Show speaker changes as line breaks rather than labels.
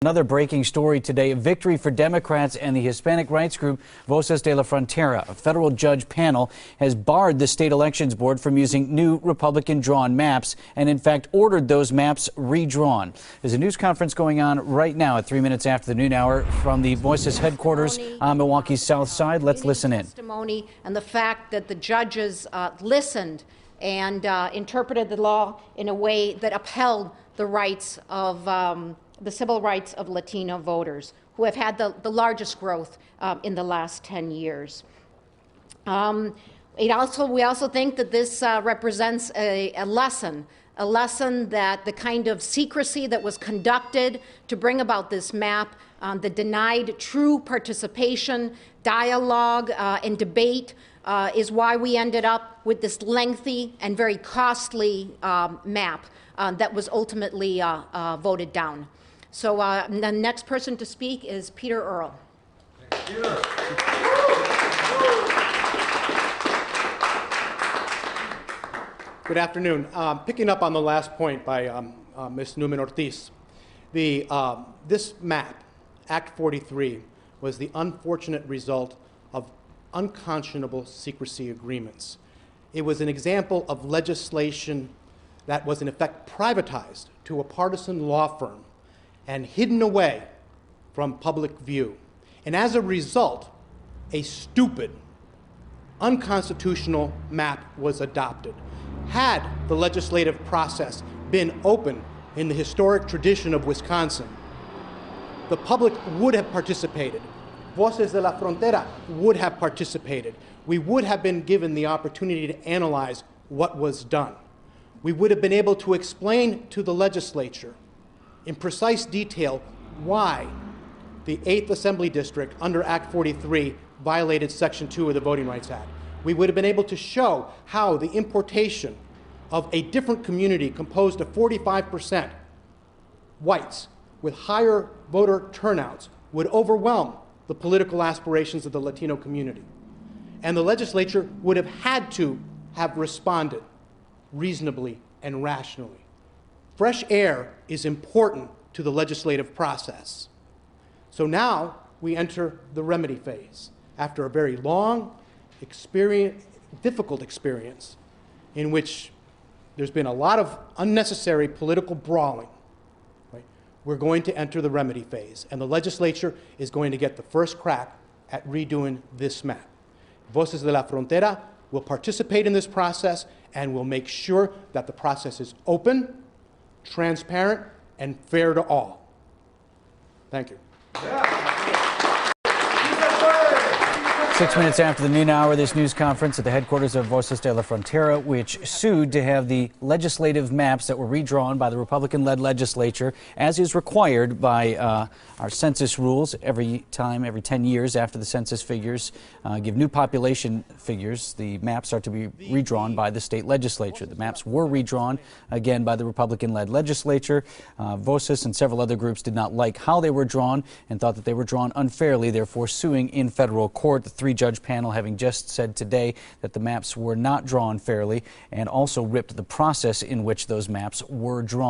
Another breaking story today, a victory for Democrats and the Hispanic rights group Voces de la Frontera. A federal judge panel has barred the state elections board from using new Republican-drawn maps and, in fact, ordered those maps redrawn. There's a news conference going on right now at 3 minutes after the noon hour from the Voces headquarters on Milwaukee's south side. Let's listen in.
Testimony and the fact that the judges listened and interpreted the law in a way that upheld the rights of the civil rights of Latino voters, who have had the largest growth in the last 10 years. We also think that this represents a lesson that the kind of secrecy that was conducted to bring about this map, that denied true participation, dialogue, and debate, is why we ended up with this lengthy and very costly map that was ultimately voted down. So the next person to speak is Peter Earle.
Good afternoon. Picking up on the last point by Ms. Newman-Ortiz, this map, Act 43, was the unfortunate result of unconscionable secrecy agreements. It was an example of legislation that was in effect privatized to a partisan law firm and hidden away from public view. And as a result, a stupid, unconstitutional map was adopted. Had the legislative process been open in the historic tradition of Wisconsin, the public would have participated. Voces de la Frontera would have participated. We would have been given the opportunity to analyze what was done. We would have been able to explain to the legislature in precise detail why the 8th Assembly District under Act 43 violated Section 2 of the Voting Rights Act. We would have been able to show how the importation of a different community composed of 45% whites with higher voter turnouts would overwhelm the political aspirations of the Latino community. And the legislature would have had to have responded reasonably and rationally. Fresh air is important to the legislative process. So now we enter the remedy phase after a very long, difficult experience in which there's been a lot of unnecessary political brawling. Right? We're going to enter the remedy phase, and the legislature is going to get the first crack at redoing this map. Voces de la Frontera will participate in this process and will make sure that the process is open, transparent, and fair to all. Thank you.
6 minutes after the noon hour, this news conference at the headquarters of Voces de la Frontera, which sued to have the legislative maps that were redrawn by the Republican-led legislature, as is required by our census rules every 10 years after the census figures give new population figures. The maps are to be redrawn by the state legislature. The maps were redrawn, again, by the Republican-led legislature. Voces and several other groups did not like how they were drawn and thought that they were drawn unfairly, therefore suing in federal court. The three-judge panel having just said today that the maps were not drawn fairly and also ripped the process in which those maps were drawn.